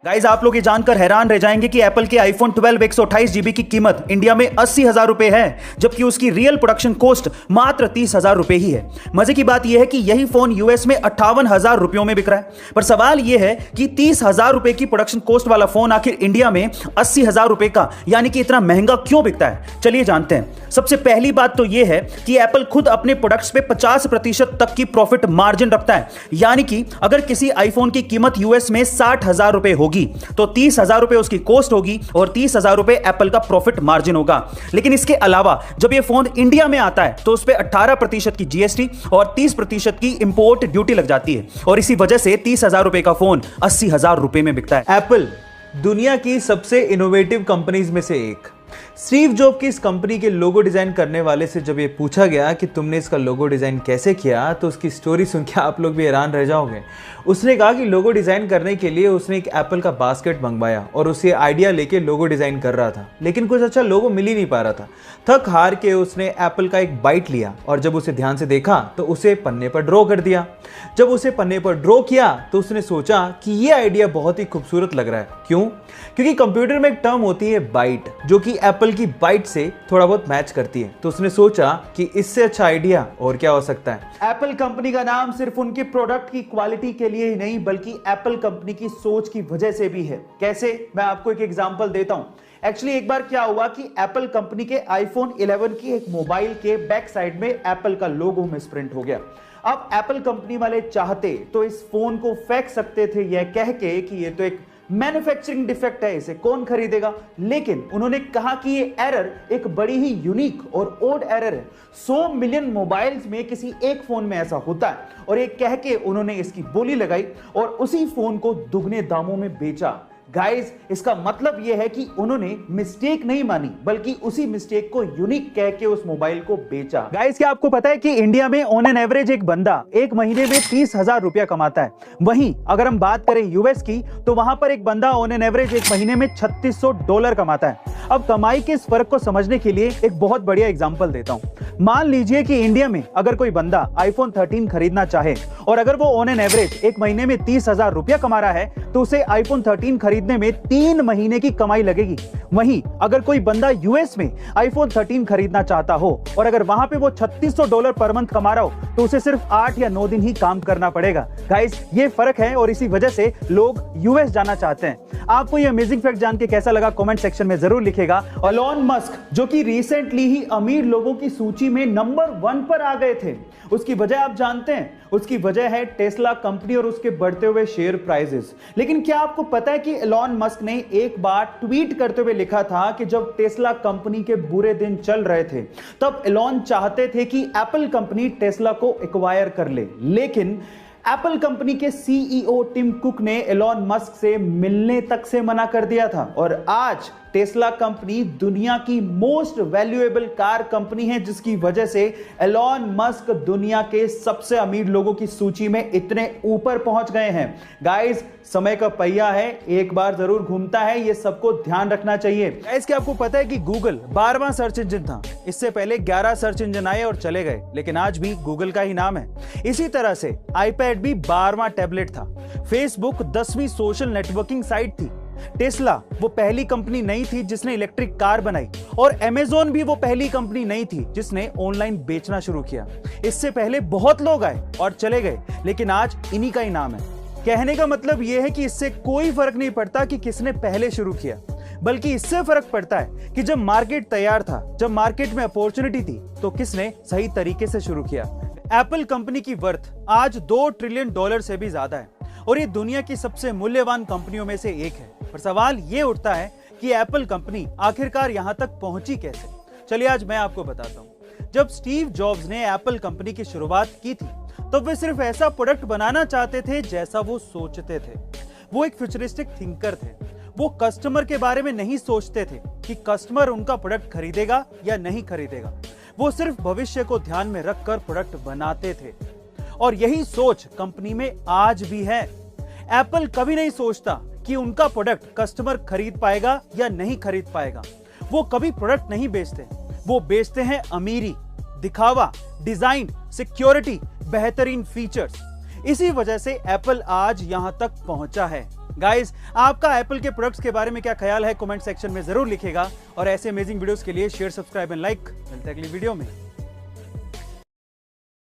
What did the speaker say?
Guys आप लोग ये जानकर हैरान रह जाएंगे कि एप्पल के आईफोन 12 128 GB की कीमत इंडिया में 80,000 रुपए है, जबकि उसकी रियल प्रोडक्शन कॉस्ट मात्र 30,000 रुपए ही है। मजे की बात यह है कि यही फोन यूएस में 58,000 रुपयों में बिक रहा है। पर सवाल यह है कि 30,000 रुपए की प्रोडक्शन कॉस्ट वाला फोन आखिर इंडिया में 80,000 रुपए का यानी कि इतना महंगा क्यों बिकता है, चलिए जानते हैं। सबसे पहली बात तो यह है कि एप्पल खुद अपने प्रोडक्ट्स पे 50% तक की प्रॉफिट मार्जिन रखता है, यानी कि अगर किसी आईफोन की कीमत यूएस में 60,000 रुपए होगी तो 30,000 रुपए उसकी कॉस्ट होगी और 30,000 रुपए एप्पल का प्रॉफिट मार्जिन होगा। लेकिन इसके अलावा जब यह फोन इंडिया में आता है तो उस पर 18% की जीएसटी और 30% की इंपोर्ट ड्यूटी लग जाती है और इसी वजह से 30,000 रुपए का फोन 80,000 रुपए में बिकता है। एप्पल दुनिया की सबसे इनोवेटिव कंपनीज में से एक। स्टीव जॉब की इस कंपनी के लोगो डिजाइन करने वाले से जब ये पूछा गया कि तुमने इसका लोगो डिजाइन कैसे किया, तो उसकी स्टोरी सुन के आप लोग भी हैरान रह जाओगे। उसने कहा कि लोगो डिजाइन करने के लिए उसने एक एप्पल का बास्केट मंगवाया और उसे आइडिया लेके लोगो डिजाइन कर रहा था, लेकिन कुछ अच्छा लोगो मिल ही नहीं पा रहा था। थक हार के उसने एप्पल का एक बाइट लिया और जब उसे ध्यान से देखा तो उसे पन्ने पर ड्रॉ कर दिया। जब उसे पन्ने पर ड्रॉ किया तो उसने सोचा कि यह आइडिया बहुत ही खूबसूरत लग रहा है। क्यों? क्योंकि कंप्यूटर में एक टर्म होती है बाइट, जो कि एप्पल की बाइट से थोड़ा बहुत मैच करती है। तो उसने सोचा कि इससे अच्छा आइडिया और क्या हो सकता है। एप्पल कंपनी का नाम सिर्फ उनके प्रोडक्ट की क्वालिटी के लिए ही नहीं बल्कि एप्पल कंपनी की सोच की वजह से भी है। कैसे? मैं आपको एक एग्जांपल देता हूं। एक्चुअली एक बार क्या हुआ कि एप्पल कंपनी के आईफोन 11 की एक मोबाइल के बैक साइड में एप्पल का लोगो मिसप्रिंट हो गया। अब एप्पल कंपनी वाले चाहते तो इस फोन को फेंक सकते थे यह कह के कि ये तो एक मैन्युफैक्चरिंग डिफेक्ट है, इसे कौन खरीदेगा। लेकिन उन्होंने कहा कि ये एरर एक बड़ी ही यूनिक और ओड एरर है। 100 मिलियन मोबाइल्स में किसी एक फोन में ऐसा होता है और ये कह के उन्होंने इसकी बोली लगाई और उसी फोन को दुगने दामों में बेचा। गाइस, इसका मतलब यह है कि उन्होंने मिस्टेक नहीं मानी बल्कि उसी मिस्टेक को यूनिक कह के उस मोबाइल को बेचा। गाइस, क्या आपको पता है कि इंडिया में ऑन एन एवरेज एक बंदा एक महीने में 30,000 रुपया कमाता है। वहीं अगर हम बात करें यूएस की तो वहां पर एक बंदा ऑन एन एवरेज एक महीने में $3600 कमाता है। अब कमाई के इस फर्क को समझने के लिए एक बहुत बढ़िया एग्जांपल देता हूं। मान लीजिए कि इंडिया में अगर कोई बंदा आईफोन 13 खरीदना चाहे और अगर वो ऑन एन एवरेज एक महीने में 30,000 रुपया कमा रहा है तो उसे आईफोन 13 खरीदने में 3 महीने की कमाई लगेगी। वहीं अगर कोई बंदा यूएस में आईफोन 13 खरीदना चाहता हो और अगर वहां पे वो $3600 पर मंथ कमा रहा हो तो उसे सिर्फ 8 या 9 दिन ही काम करना पड़ेगा। गाइस, ये फर्क है और इसी वजह से लोग यूएस जाना चाहते हैं। आपको ये अमेजिंग फैक्ट जान के कैसा लगा कमेंट सेक्शन में जरूर लिखेगा। एलोन मस्क जो कि रिसेंटली ही अमीर लोगों की सूची में नंबर 1 पर आ गए थे, उसकी वजह आप जानते हैं? उसकी वजह है टेस्ला कंपनी और उसके बढ़ते हुए शेयर प्राइसेस। लेकिन क्या आपको पता है कि एलोन मस्क ने एक बार ट्वीट करते हुए लिखा था कि जब टेस्ला कंपनी के बुरे दिन चल रहे थे तब एलोन चाहते थे कि एप्पल कंपनी टेस्ला को एक्वायर कर ले, लेकिन एप्पल कंपनी के सीईओ टिम कुक ने एलोन मस्क से मिलने तक से मना कर दिया था और आज टेस्ला कंपनी दुनिया की मोस्ट वैल्यूएबल कार कंपनी है, जिसकी वजह से एलोन मस्क दुनिया के सबसे अमीर लोगों की सूची में इतने ऊपर पहुंच गए हैं। गाइस, समय का पहिया है, एक बार जरूर घूमता है, ये सबको ध्यान रखना चाहिए। गाइस, क्या आपको पता है कि गूगल 12वां सर्च इंजन था? इससे पहले 11 सर्च इंजन आए और चले गए, लेकिन आज भी गूगल का ही नाम है। इसी तरह से आईपैड भी 12वां टैबलेट था। फेसबुक 10वीं सोशल नेटवर्किंग साइट थी। टेस्ला वो पहली कंपनी नहीं थी जिसने इलेक्ट्रिक कार बनाई और अमेज़न भी वो पहली कंपनी नहीं थी जिसने ऑनलाइन बेचना शुरू किया। इससे पहले बहुत लोग आए और चले गए, लेकिन आज इन्हीं का ही नाम है। कहने का मतलब यह है कि इससे कोई फर्क नहीं पड़ता कि किसने पहले शुरू किया, बल्कि इससे फर्क पड़ता है कि जब मार्केट तैयार था, जब मार्केट में अपॉर्चुनिटी थी, तो किसने सही तरीके से शुरू किया। एप्पल कंपनी की वर्थ आज $2 ट्रिलियन से भी ज्यादा है और ये दुनिया की सबसे मूल्यवान कंपनियों में से एक है। पर सवाल ये उठता है कि एप्पल कंपनी आखिरकार यहां तक पहुंची कैसे? चलिए आज मैं आपको बताता हूं। जब स्टीव जॉब्स ने एप्पल कंपनी की शुरुआत की थी तो वे सिर्फ ऐसा प्रोडक्ट बनाना चाहते थे जैसा वो सोचते थे। वो एक फ्यूचरिस्टिक थिंकर थे। वो कस्टमर के बारे में नहीं सोचते थे कि कस्टमर उनका प्रोडक्ट खरीदेगा या नहीं खरीदेगा। वो सिर्फ भविष्य को ध्यान में रखकर प्रोडक्ट बनाते थे और यही सोच कंपनी में आज भी है। एप्पल कभी नहीं सोचता कि उनका प्रोडक्ट कस्टमर खरीद पाएगा या नहीं खरीद पाएगा। वो कभी प्रोडक्ट नहीं बेचते, वो बेचते हैं अमीरी, दिखावा, डिजाइन, सिक्योरिटी, बेहतरीन फीचर्स। इसी वजह से एप्पल आज यहां तक पहुंचा है। गाइस, आपका एप्पल के प्रोडक्ट्स के बारे में क्या ख्याल है कमेंट सेक्शन में जरूर लिखेगा और ऐसे अमेजिंग वीडियोस के लिए शेयर, सब्सक्राइब एंड लाइक। मिलते हैं अगली वीडियो में।